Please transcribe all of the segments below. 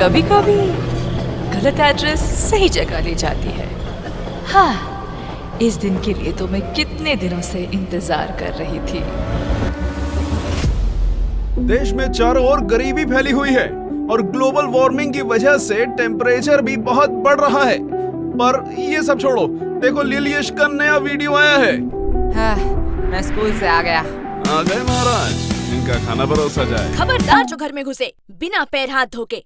कभी कभी गलत एड्रेस सही जगह ले जाती है। हाँ, इस दिन के लिए तो मैं कितने दिनों से इंतजार कर रही थी। देश में चारों ओर गरीबी फैली हुई है और ग्लोबल वार्मिंग की वजह से टेम्परेचर भी बहुत बढ़ रहा है। पर ये सब छोड़ो, देखो लिलियश का नया वीडियो आया है। हाँ, मैं स्कूल से आ गया। आ गए महाराज, इनका खाना परोसा जाए। खबरदार जो घर में घुसे बिना पैर हाथ धोके।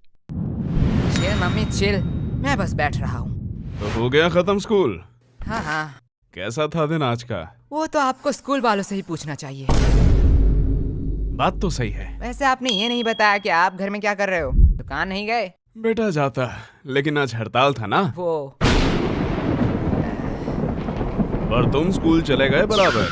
चिल मम्मी चिल, मैं बस बैठ रहा हूँ। तो हो गया खत्म स्कूल? हाँ हाँ, कैसा था दिन आज का? वो तो आपको स्कूल वालों से ही पूछना चाहिए। बात तो सही है। वैसे आपने ये नहीं बताया कि आप घर में क्या कर रहे हो? दुकान नहीं गए? बेटा जाता, लेकिन आज हड़ताल था ना। वो पर तुम स्कूल चले गए बराबर।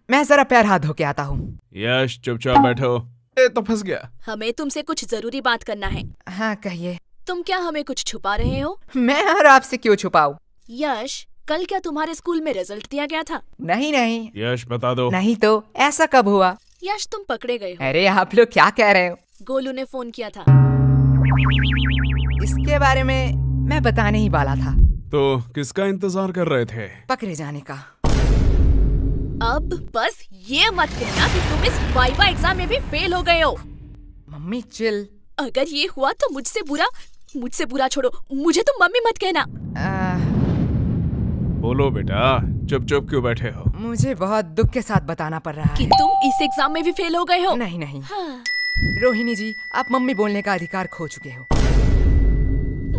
मैं जरा पैर हाथ धो के आता हूँ। यश चुपचाप बैठो। ए तो फंस गया। हमें तुमसे कुछ जरूरी बात करना है। हाँ कहिए। तुम क्या हमें कुछ छुपा रहे हो? मैं और आपसे क्यों छुपाऊं? यश, कल क्या तुम्हारे स्कूल में रिजल्ट दिया गया था? नहीं नहीं। यश बता दो। नहीं तो ऐसा कब हुआ? यश, तुम पकड़े गए हो। अरे आप लोग क्या कह रहे हो? गोलू ने फोन किया था। इसके बारे में मैं बताने ही वाला था। तो किसका इंतजार कर रहे थे? पकड़े जाने का। अब बस ये मत कहना कि तुम इस वाइवा एग्जाम में भी फेल हो गए हो। Mummy chill. अगर ये हुआ तो मुझसे बुरा छोड़ो, मुझे तुम मम्मी मत कहना। बोलो बेटा, चुप चुप क्यों बैठे हो? मुझे बहुत दुख के साथ बताना पड़ रहा कि है। तुम इस एग्जाम में भी फेल हो गए हो। नहीं नहीं। हाँ। रोहिणी जी, आप मम्मी बोलने का अधिकार खो चुके हो।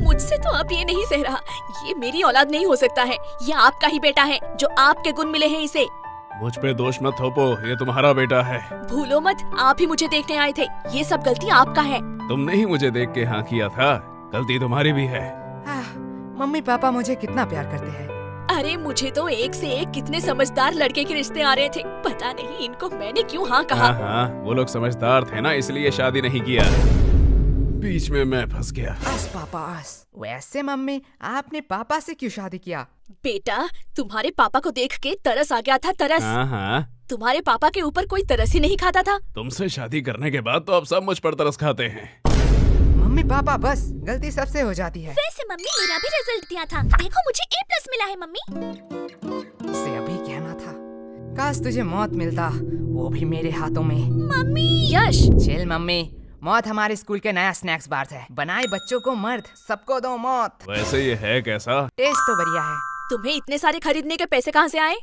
मुझसे तो अब ये नहीं सह रहा। ये मेरी औलाद नहीं हो सकता है। ये आपका ही बेटा है, जो आपके गुण मिले हैं इसे। मुझ पे दोष मत थोपो, ये तुम्हारा बेटा है। भूलो मत, आप ही मुझे देखने आए थे। ये सब गलती आपका है। तुमने ही मुझे देख के हाँ किया था, गलती तुम्हारी भी है। मम्मी पापा मुझे कितना प्यार करते हैं। अरे मुझे तो एक से एक कितने समझदार लड़के के रिश्ते आ रहे थे। पता नहीं इनको मैंने क्यों हाँ कहा। हाँ, वो लोग समझदार थे ना, इसलिए शादी नहीं किया। बीच में मैं फंस गया। आस पापा आस। वैसे मम्मी, आपने पापा से क्यों शादी किया? बेटा, तुम्हारे पापा को देख के तरस आ गया था, तरस। हाँ। तुम्हारे पापा के ऊपर कोई तरस ही नहीं खाता था। तुमसे शादी करने के बाद तो अब सब मुझ पर तरस खाते हैं। मम्मी पापा बस, गलती सबसे हो जाती है। वैसे मम्मी, मेरा भी रिजल्ट दिया था। देखो मुझे A+ मिला है मम्मी। इसे अभी कहना था। काश तुझे मौत मिलता, वो भी मेरे हाथों में। मम्मी। यश। चिल मम्मी, मौत हमारे स्कूल के नया स्नैक्स बार है। बनाए बच्चों को मर्द, सबको दो मौत। वैसे ये है कैसा? टेस्ट तो बढ़िया है। तुम्हें इतने सारे खरीदने के पैसे कहाँ से आए?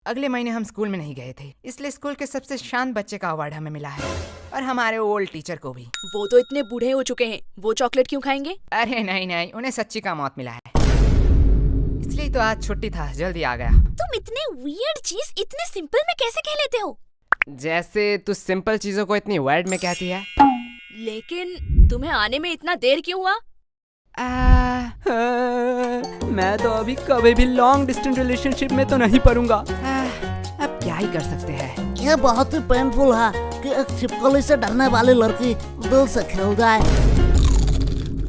अगले महीने हम स्कूल में नहीं गए थे, इसलिए स्कूल के सबसे शांत बच्चे का अवार्ड हमें मिला है, और हमारे ओल्ड टीचर को भी। वो तो इतने बूढ़े हो चुके हैं, वो चॉकलेट क्यों खाएंगे? अरे नहीं नहीं, उन्हें सच्ची का मौत मिला है, इसलिए तो आज छुट्टी था, जल्दी आ गया। तुम इतने वियर्ड चीज इतने सिंपल में कैसे कह लेते हो? जैसे तू सिंपल चीजों को इतनी वर्ड में कहती है। लेकिन तुम्हें आने में इतना देर क्यों हुआ? मैं तो अभी कभी भी लॉन्ग डिस्टेंस रिलेशनशिप में तो नहीं पड़ूंगा। अब क्या ही कर सकते हैं। यह बहुत ही पेनफुल है कि एक छिपकली से डरने वाली लड़की दिल से खेल जाए।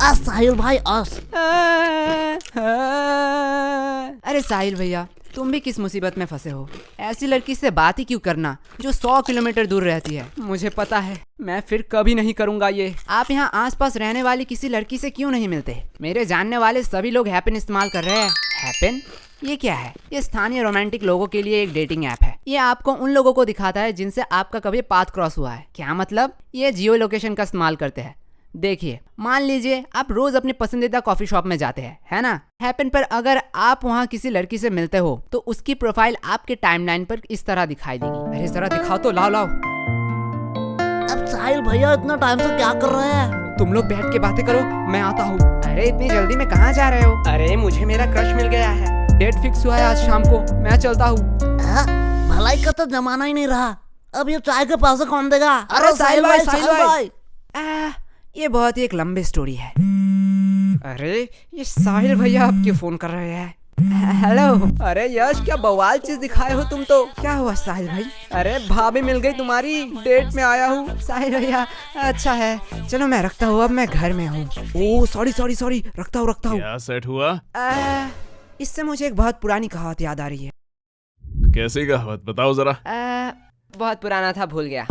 आज साहिल भाई अरे साहिल भैया, तुम भी किस मुसीबत में फंसे हो? ऐसी लड़की से बात ही क्यों करना जो 100 किलोमीटर दूर रहती है। मुझे पता है, मैं फिर कभी नहीं करूंगा ये। आप यहाँ आसपास रहने वाली किसी लड़की से क्यों नहीं मिलते? मेरे जानने वाले सभी लोग हैपन इस्तेमाल कर रहे हैं। हैपन? ये क्या है? ये स्थानीय रोमांटिक लोगों के लिए एक डेटिंग ऐप है। ये आपको उन लोगों को दिखाता है जिनसे आपका कभी पाथ क्रॉस हुआ है। क्या मतलब? ये जियो लोकेशन का इस्तेमाल करते हैं। देखिए, मान लीजिए आप रोज अपने पसंदीदा कॉफी शॉप में जाते हैं, है ना? हैपन पर अगर आप वहाँ किसी लड़की से मिलते हो तो उसकी प्रोफाइल आपके टाइमलाइन पर इस तरह दिखाई देगी। अरे जरा दिखाओ तो, लाओ। अब साहिल भैया इतना टाइम से क्या कर रहे हैं? तुम लोग बैठ के बातें करो, मैं आता हूँ। अरे इतनी जल्दी में कहाँ जा रहे हो? अरे मुझे मेरा क्रश मिल गया है, डेट फिक्स हुआ है आज शाम को, मैं चलता हूँ। भलाई का तो जमाना ही नहीं रहा, अब ये चाय के पैसे कौन देगा? अरे साहिल भाई। ये बहुत ही एक लंबी स्टोरी है। अरे ये साहिल भैया अब क्यों फोन कर रहे हैं? हेलो। अरे यश, क्या बवाल चीज दिखाए हो तुम तो। क्या हुआ साहिल भाई? अरे भाभी मिल गई तुम्हारी, डेट में आया हूँ। साहिल भैया, अच्छा है, चलो मैं रखता हूँ, अब मैं घर में हूँ। ओह सॉरी, रखता हूँ। क्या सेट हुआ? इससे मुझे एक बहुत पुरानी कहावत याद आ रही है। कैसी कहावत, बताओ जरा। बहुत पुराना था, भूल गया।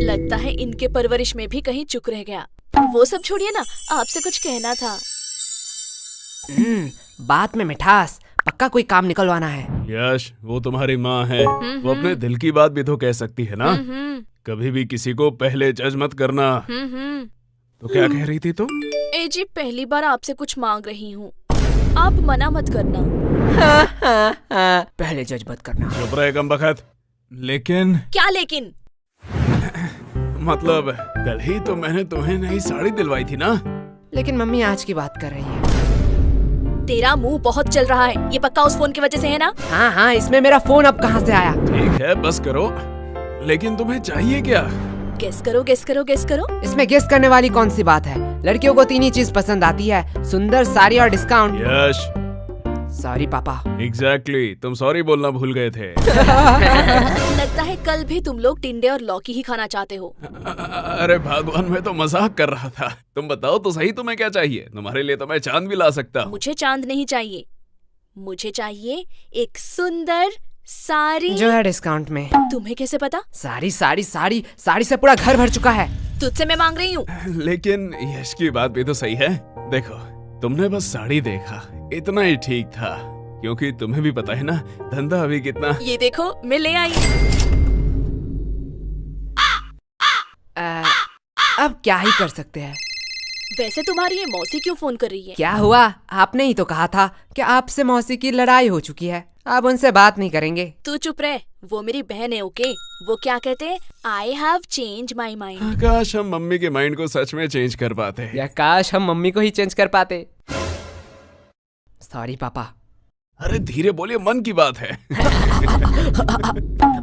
लगता है इनके परवरिश में भी कहीं चूक रह गया। वो सब छोड़िए ना, आपसे कुछ कहना था। बात में मिठास, पक्का कोई काम निकलवाना है। यश, वो तुम्हारी माँ है, वो अपने दिल की बात भी तो कह सकती है ना। कभी भी किसी को पहले जज मत करना। तो क्या कह रही थी तुम? ए जी, पहली बार आपसे कुछ मांग रही हूँ, आप मना मत करना। पहले जज मत करना। चुप रहे कमबख्त। लेकिन क्या लेकिन? मतलब कल ही तो मैंने तुम्हें नई साड़ी दिलवाई थी ना। लेकिन मम्मी आज की बात कर रही है। तेरा मुंह बहुत चल रहा है, ये पक्का उस फोन की वजह से है ना? हाँ हाँ, इसमें मेरा फोन अब कहाँ से आया? ठीक है, बस करो। लेकिन तुम्हें चाहिए क्या? गेस करो, गेस करो, गेस करो। इसमें गेस करने वाली कौन सी बात है? लड़कियों को 3 ही चीज पसंद आती है, सुंदर, साड़ी और डिस्काउंट। यश, सॉरी पापा। एग्जैक्टली, तुम सॉरी बोलना भूल गए थे। लगता है कल भी तुम लोग टिंडे और लौकी ही खाना चाहते हो। अरे भगवान, मैं तो मजाक कर रहा था। तुम बताओ तो सही, तुम्हें क्या चाहिए? तुम्हारे लिए तो मैं चांद भी ला सकता हूँ। मुझे चांद नहीं चाहिए, मुझे चाहिए एक सुंदर साड़ी जो है डिस्काउंट में। तुम्हें कैसे पता? साड़ी साड़ी साड़ी साड़ी से पूरा घर भर चुका है। तुझसे मैं मांग रही हूँ। लेकिन यश की बात भी तो सही है। देखो, तुमने बस साड़ी देखा, इतना ही ठीक था, क्योंकि तुम्हें भी पता है ना धंधा अभी कितना। ये देखो, मैं ले आई। अब क्या ही कर सकते हैं। वैसे तुम्हारी ये मौसी क्यों फोन कर रही है? क्या हुआ? आपने ही तो कहा था कि आपसे मौसी की लड़ाई हो चुकी है, अब उनसे बात नहीं करेंगे। तू चुप रह, वो मेरी बहन है। ओके, वो क्या कहते हैं, I have change my mind. काश हम मम्मी के माइंड को सच में चेंज कर पाते। या काश हम मम्मी को ही चेंज कर पाते। सॉरी पापा। अरे धीरे बोलिए, मन की बात है।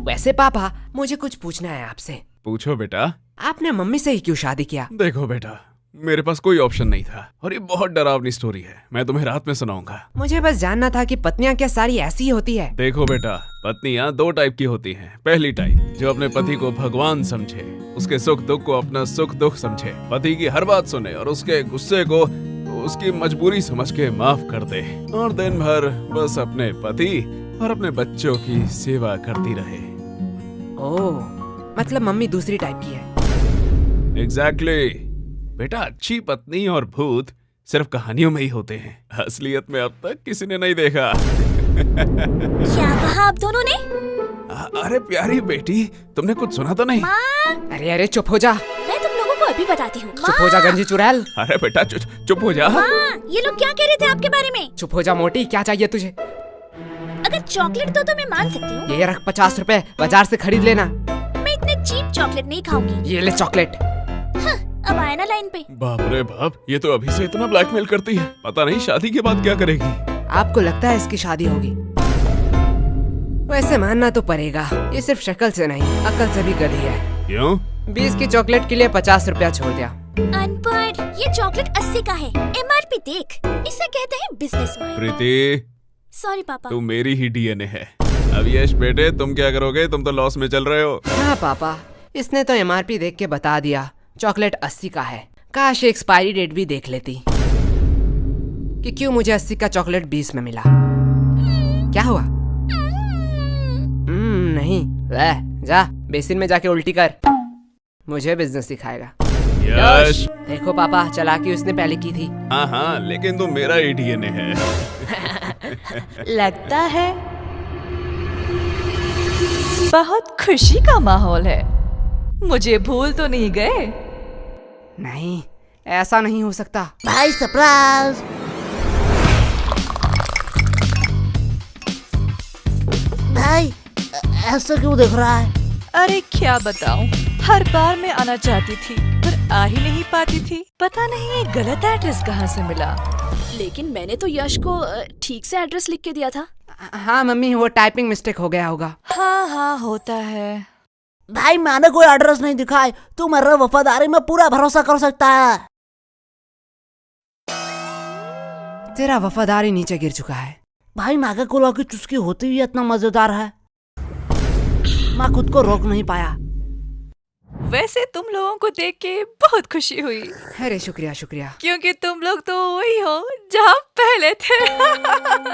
वैसे पापा, मुझे कुछ पूछना है आपसे। पूछो बेटा। आपने मम्मी से ही क्यों शादी किया? देखो बेटा, मेरे पास कोई ऑप्शन नहीं था, और ये बहुत डरावनी स्टोरी है, मैं तुम्हें रात में सुनाऊंगा। मुझे बस जानना था कि पत्नियां क्या सारी ऐसी ही होती है? देखो बेटा, पत्नियां 2 टाइप की होती हैं। पहली टाइप जो अपने पति को भगवान समझे, उसके सुख दुख को अपना सुख दुख समझे, पति की हर बात सुने और उसके गुस्से को उसकी मजबूरी समझ के माफ कर दे, और दिन भर बस अपने पति और अपने बच्चों की सेवा करती रहे। ओह, मतलब मम्मी दूसरी टाइप की है। एग्जैक्टली। बेटा, अच्छी पत्नी और भूत सिर्फ कहानियों में ही होते हैं, असलियत में अब तक किसी ने नहीं देखा। क्या कहा आप दोनों ने? अरे प्यारी बेटी, तुमने कुछ सुना तो नहीं? अरे अरे चुप हो जा। मैं तुम लोगों को अभी बताती हूँ। चुप हो जा गंजी चुड़ैल। अरे बेटा चुप हो जा। ये लोग क्या कह रहे थे आपके बारे में? चुप हो जा मोटी, क्या चाहिए तुझे? अगर चॉकलेट दो तो मैं मान सकती हूँ। ये रख 50 रुपए, बाजार से खरीद लेना। मैं इतने चीप चॉकलेट नहीं खाऊंगी। ये ले चॉकलेट। अब आया ना लाइन पे। बाप रे बाप, ये तो अभी से इतना ब्लैकमेल करती है, पता नहीं शादी के बाद क्या करेगी। आपको लगता है इसकी शादी होगी? वैसे मानना तो पड़ेगा, ये सिर्फ शक्ल से नहीं अकल से भी गधी है। क्यों? 20 की चॉकलेट के लिए 50 रुपया छोड़ दिया। अनपढ़, ये चॉकलेट 80 का है, MRP देख, इसे कहते हैं बिजनेस माइंड। प्रीति, सॉरी पापा। तू मेरी ही DNA है। अब यश बेटे, तुम क्या करोगे? तुम तो लॉस में चल रहे हो। हाँ पापा, इसने तो MRP देख के बता दिया, चॉकलेट 80 का है। काश एक्सपायरी डेट भी देख लेती कि क्यों मुझे 80 का चॉकलेट 20 में मिला। क्या हुआ? नहीं, वह जा बेसिन में जाके उल्टी कर, मुझे बिजनेस सिखाएगा। यश। देखो पापा, चालाकी उसने पहले की थी। हाँ, लेकिन तुम मेरा ही DNA है। लगता है बहुत खुशी का माहौल है। मुझे भूल तो नहीं गए? नहीं, ऐसा नहीं हो सकता। भाई सरप्राइज। भाई ऐसा क्यों देख रहा है? अरे क्या बताऊं, हर बार मैं आना चाहती थी पर आ ही नहीं पाती थी। पता नहीं ये गलत एड्रेस कहाँ से मिला। लेकिन मैंने तो यश को ठीक से एड्रेस लिख के दिया था। हाँ मम्मी, वो टाइपिंग मिस्टेक हो गया होगा। हाँ होता है। भाई मैंने कोई एड्रेस नहीं दिखाई, तू मेरे वफादारी में पूरा भरोसा कर सकता है। तेरा वफादारी नीचे गिर चुका है। भाई नागा कोला की चुस्की होती हुई इतना मजेदार है, मैं खुद को रोक नहीं पाया। वैसे तुम लोगों को देख के बहुत खुशी हुई। अरे शुक्रिया शुक्रिया। क्योंकि तुम लोग तो वही हो जहाँ पहले थे।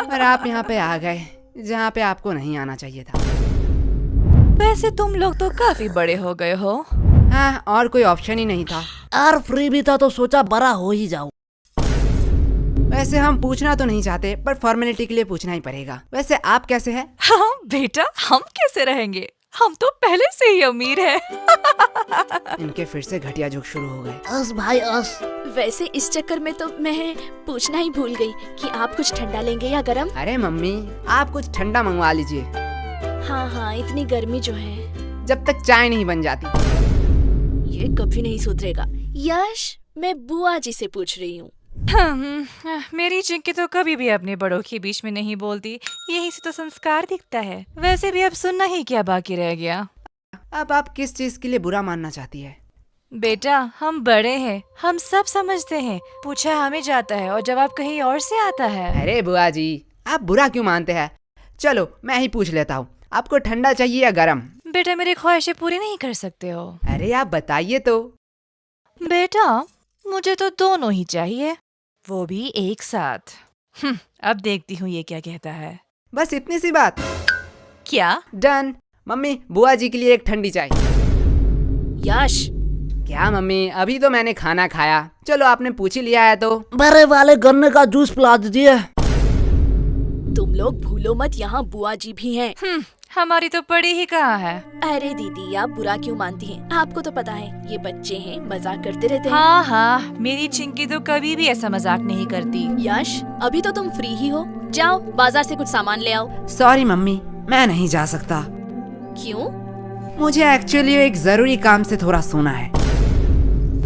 पर आप यहाँ पे आ गए जहाँ पे आपको नहीं आना चाहिए था। वैसे तुम लोग तो काफी बड़े हो गए हो। हाँ, और कोई ऑप्शन ही नहीं था। और फ्री भी था तो सोचा बड़ा हो ही जाऊं। वैसे हम पूछना तो नहीं चाहते, पर फॉर्मेलिटी के लिए पूछना ही पड़ेगा। वैसे आप कैसे हैं? हाँ बेटा, हम कैसे रहेंगे, हम तो पहले से ही अमीर हैं। इनके फिर से घटिया जोक शुरू हो गए। अस भाई अस। वैसे इस चक्कर में तो मैं पूछना ही भूल गई कि आप कुछ ठंडा लेंगे या गरम। अरे मम्मी, आप कुछ ठंडा मंगवा लीजिए, हाँ हाँ, इतनी गर्मी जो है। जब तक चाय नहीं बन जाती। ये कभी नहीं सुधरेगा। यश, मैं बुआ जी से पूछ रही हूँ। मेरी चिंकी तो कभी भी अपने बड़ों के बीच में नहीं बोलती, यही से तो संस्कार दिखता है। वैसे भी अब सुनना ही क्या बाकी रह गया। अब आप किस चीज के लिए बुरा मानना चाहती है? बेटा, हम बड़े हैं, हम सब समझते हैं। पूछा हमें जाता है और जवाब कहीं और से आता है। अरे बुआ जी, आप बुरा क्यों मानते हैं? चलो मैं ही पूछ लेता हूँ, आपको ठंडा चाहिए या गरम? बेटा, मेरी ख्वाहिशें पूरी नहीं कर सकते हो। अरे आप बताइए तो। बेटा, मुझे तो दोनों ही चाहिए, वो भी एक साथ। अब देखती हूँ ये क्या कहता है। बस इतनी सी बात? क्या? डन। मम्मी, बुआ जी के लिए एक ठंडी चाय। यश, क्या मम्मी, अभी तो मैंने खाना खाया। चलो आपने पूछ ही लिया है तो। बड़े वाले गन्ने का जूस पिला दीजिए। तुम लोग भूलो मत, यहाँ बुआ जी भी हैं। हमारी तो पड़ी ही कहाँ है। अरे दीदी, आप बुरा क्यों मानती हैं? आपको तो पता है ये बच्चे हैं, मजाक करते रहते हैं। हाँ हाँ, मेरी चिंकी तो कभी भी ऐसा मजाक नहीं करती। यश, अभी तो तुम फ्री ही हो, जाओ बाजार से कुछ सामान ले आओ। सॉरी मम्मी, मैं नहीं जा सकता। क्यों? मुझे एक्चुअली एक जरूरी काम से थोड़ा सोना है।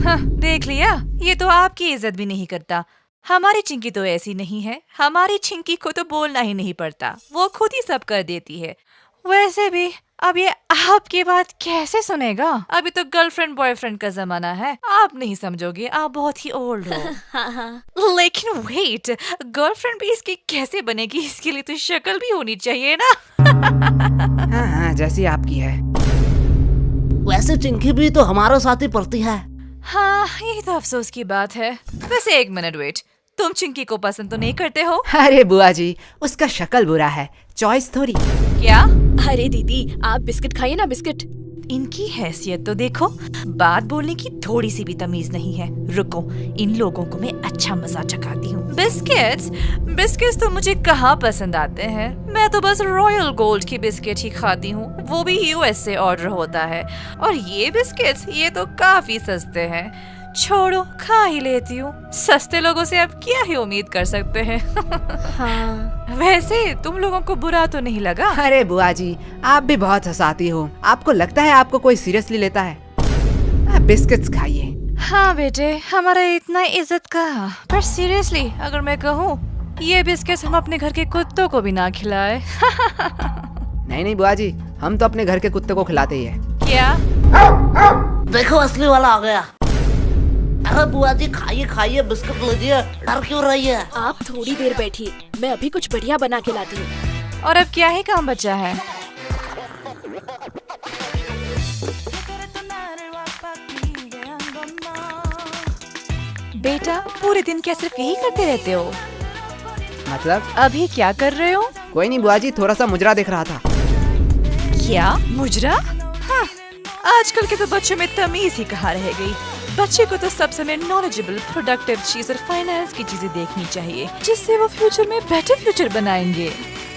हाँ, देख लिया, ये तो आपकी इज्जत भी नहीं करता। हमारी चिंकी तो ऐसी नहीं है, हमारी चिंकी को तो बोलना ही नहीं पड़ता, वो खुद ही सब कर देती है। वैसे भी अब ये आपकी बात कैसे सुनेगा? अभी तो गर्लफ्रेंड बॉयफ्रेंड का जमाना है, आप नहीं समझोगे, आप बहुत ही ओल्ड हो। हाँ हाँ। लेकिन वेट, गर्लफ्रेंड भी इसकी कैसे बनेगी? इसके लिए तो शक्ल भी होनी चाहिए ना। हाँ हाँ, जैसी आपकी है। वैसे चिंकी भी तो हमारे साथ ही पढ़ती है। हाँ, यही तो अफसोस की बात है। वैसे एक मिनट वेट, तुम चिंकी को पसंद तो नहीं करते हो? अरे बुआ जी, उसका शक्ल बुरा है, चॉइस थोड़ी। क्या? अरे दीदी, आप बिस्किट खाइए ना, बिस्किट। इनकी हैसियत तो देखो, बात बोलने की थोड़ी सी भी तमीज नहीं है। रुको, इन लोगों को मैं अच्छा मजा चखाती हूँ। बिस्किट्स? बिस्किट्स तो मुझे कहाँ पसंद आते हैं, मैं तो बस रॉयल गोल्ड की बिस्किट ही खाती हूँ, वो भी यूएस से ऑर्डर होता है। और ये बिस्किट्स, ये तो काफी सस्ते हैं। छोड़ो, खा ही लेती हूँ, सस्ते लोगों से अब क्या ही उम्मीद कर सकते हैं। हाँ। वैसे तुम लोगों को बुरा तो नहीं लगा? अरे बुआ जी, आप भी बहुत हंसाती हो। आपको लगता है आपको कोई सीरियसली लेता है? आप बिस्किट्स खाइए। हाँ बेटे, हमारा इतना इज्जत का, पर सीरियसली अगर मैं कहूँ, ये बिस्किट्स हम अपने घर के कुत्तों को भी ना खिलाए। नहीं नहीं बुआ जी, हम तो अपने घर के कुत्ते को खिलाते ही है। क्या? देखो असली वाला आ गया। अरे बुआ जी, खाइए खाइए, बिस्कुट लीजिए, डर क्यों रही है? आप थोड़ी देर बैठिए, मैं अभी कुछ बढ़िया बना के लाती हूँ। और अब क्या ही काम बचा है? बेटा, पूरे दिन क्या सिर्फ यही करते रहते हो? मतलब? अभी क्या कर रहे हो? कोई नहीं बुआ जी, थोड़ा सा मुजरा देख रहा था। क्या मुजरा? हाँ, आजकल के तो बच्चों में तमीज ही कहाँ रह गई। बच्चे को तो सब समय नॉलेजेबल, प्रोडक्टिव चीज और फाइनेंस की चीजें देखनी चाहिए, जिससे वो फ्यूचर में बेटर फ्यूचर बनाएंगे।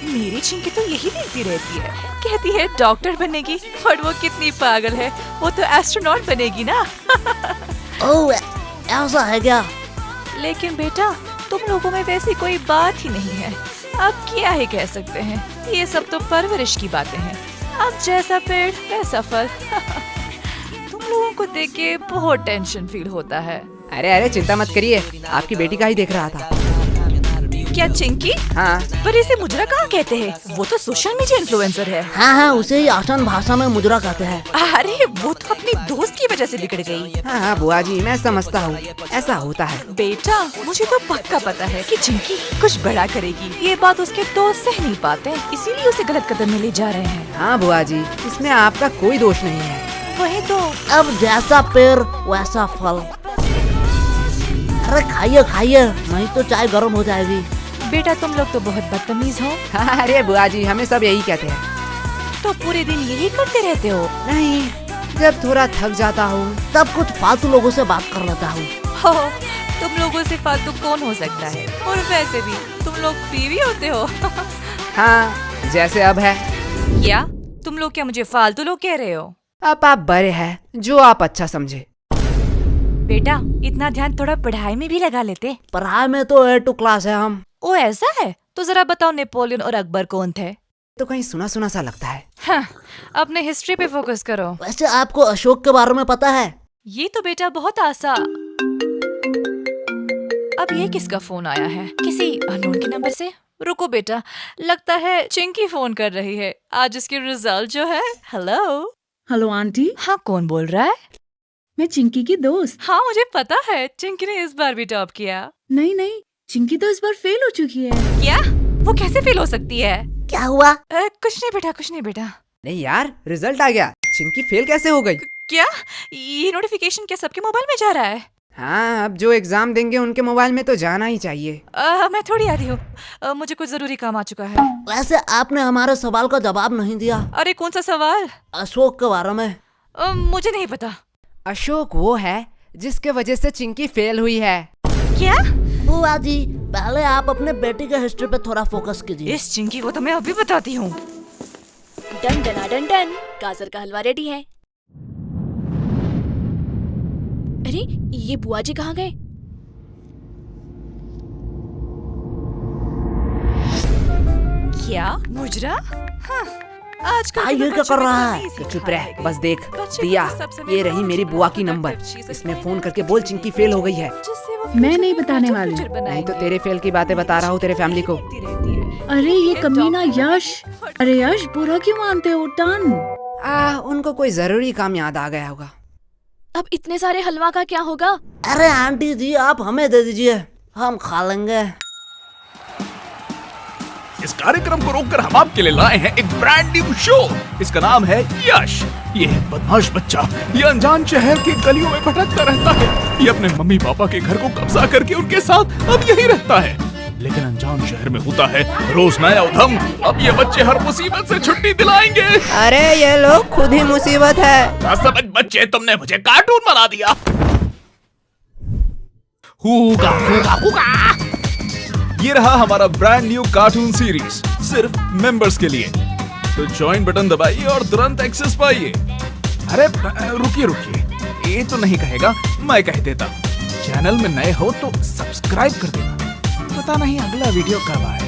मेरी चिंकी तो यही देखती रहती है, कहती है डॉक्टर बनेगी, और वो कितनी पागल है, वो तो एस्ट्रोनॉट बनेगी ना। ओह, ऐसा है क्या? लेकिन बेटा, तुम लोगों में वैसी कोई बात ही नहीं है, अब क्या ही कह सकते हैं, ये सब तो परवरिश की बातें हैं। अब जैसा पेड़ वैसा फल। तुम लोगों को देख के बहुत टेंशन फील होता है। अरे अरे चिंता मत करिए, आपकी बेटी का ही देख रहा था। क्या चिंकी? हाँ। पर इसे मुजरा कहाँ कहते हैं? वो तो सोशल मीडिया इन्फ्लुएंसर है। हाँ हाँ, उसे ही आसान भाषा में मुजरा कहते हैं। अरे वो तो अपनी दोस्त की वजह से बिगड़ गई। हाँ हाँ बुआ जी, मैं समझता हूँ, ऐसा होता है। बेटा, मुझे तो पक्का पता है कि चिंकी कुछ बड़ा करेगी। ये बात उसके दोस्त सह नहीं पाते, इसीलिए उसे गलत कदम में ले जा रहे हैं। हाँ बुआ जी, इसमें आपका कोई दोष नहीं है। वही तो। अब जैसा पेड़ वैसा फल। अरे खाइए खाइए, नहीं तो चाय गर्म हो जाएगी। बेटा, तुम लोग तो बहुत बदतमीज हो। हाँ, अरे बुआ जी, हमें सब यही कहते हैं। तो पूरे दिन यही करते रहते हो? नहीं, जब थोड़ा थक जाता हूँ तब कुछ फालतू लोगों से बात कर लेता हूँ। हो, तुम लोगों से फालतू कौन हो सकता है? और वैसे भी तुम लोग फ्री भी होते हो। हाँ, जैसे अब है। क्या तुम लोग क्या मुझे फालतू लोग कह रहे हो? अब आप बड़े हैं, जो आप अच्छा समझे। बेटा, इतना ध्यान थोड़ा पढ़ाई में भी लगा लेते। पढ़ाई में तो A2 क्लास है हम। ओ ऐसा है? तो जरा बताओ, नेपोलियन और अकबर कौन थे? तो कहीं सुना सुना सा लगता है। हाँ, अपने हिस्ट्री पे फोकस करो। वैसे आपको अशोक के बारे में पता है? ये तो बेटा बहुत आसान। अब ये किसका फोन आया है? किसी अननोन के नंबर से? रुको बेटा, लगता है चिंकी फोन कर रही है। आज इसके रिजल्ट जो है। हेलो। हेलो आंटी, हाँ, कौन बोल रहा है? मैं चिंकी की दोस्त। हाँ, मुझे पता है चिंकी ने इस बार भी टॉप किया। नहीं, चिंकी तो इस बार फेल हो चुकी है। क्या? वो कैसे फेल हो सकती है? क्या हुआ? कुछ नहीं बेटा। नहीं यार, रिजल्ट आ गया। चिंकी फेल कैसे हो गई? क्या? ये नोटिफिकेशन क्या सबके मोबाइल में जा रहा है? हाँ, अब जो एग्जाम देंगे उनके मोबाइल में तो जाना ही चाहिए। मैं थोड़ी आ रही हूँ। मुझे कुछ जरूरी काम आ चुका है। वैसे आपने हमारे सवाल का जवाब नहीं दिया। अरे कौन सा सवाल? अशोक के बारे में। मुझे नहीं पता। अशोक वो है जिसके वजह से चिंकी फेल हुई है। क्या? बुआ जी, पहले आप अपने बेटी के हिस्ट्री पे थोड़ा फोकस कीजिए। इस चिंकी को तो मैं अभी बताती हूँ। डन डना डन डन, गाजर का हलवा रेडी है। अरे ये बुआ जी कहाँ गए? क्या? मुजरा? हाँ, आजकल के ये तो क्या बच्चों कर में रहा तो है? नहीं तो सीखा चुप रह, है। बस देख। बच्चे दिया, को सब समय ये रही मेरी बुआ की नंबर। इसमें फोन करके बोल चिंकी फेल हो गई है। जिससे वो मैं future नहीं में बताने better वाली। future नहीं तो बनाएंगे। तेरे फेल की बातें बता रहा हूँ तेरे फैमिली को। देखती रहती है। अरे ये कमीना यश। अरे यश, बुरा क्यों मानते हो? टन। उनको कोई जरूरी काम याद आ गया होगा। अब इतने सारे हलवा का क्या होगा? अरे आंटी जी, आप हमें दे दीजिए, हम खा लेंगे। इस कार्यक्रम को रोककर हम आपके लिए लाए हैं एक ब्रांड न्यू शो। इसका नाम है यश। ये है बदमाश बच्चा। ये अनजान शहर की गलियों में भटकता रहता है। ये अपने मम्मी पापा के घर को कब्जा करके उनके साथ अब यही रहता है। लेकिन अनजान शहर में होता है रोज नया उधम। अब ये बच्चे हर मुसीबत से छुट्टी दिलाएंगे। अरे ये लोग खुद ही मुसीबत है। समझ बच्चे, तुमने मुझे कार्टून बना दिया। हुगा हुगा हुगा। ये रहा हमारा ब्रांड न्यू कार्टून सीरीज, सिर्फ मेंबर्स के लिए। तो ज्वाइन बटन दबाइए और तुरंत एक्सेस पाइए। अरे रुकिए, ये तो नहीं कहेगा, मैं कह देता। चैनल में नए हो तो सब्सक्राइब कर देना। पता नहीं अगला वीडियो कब आए।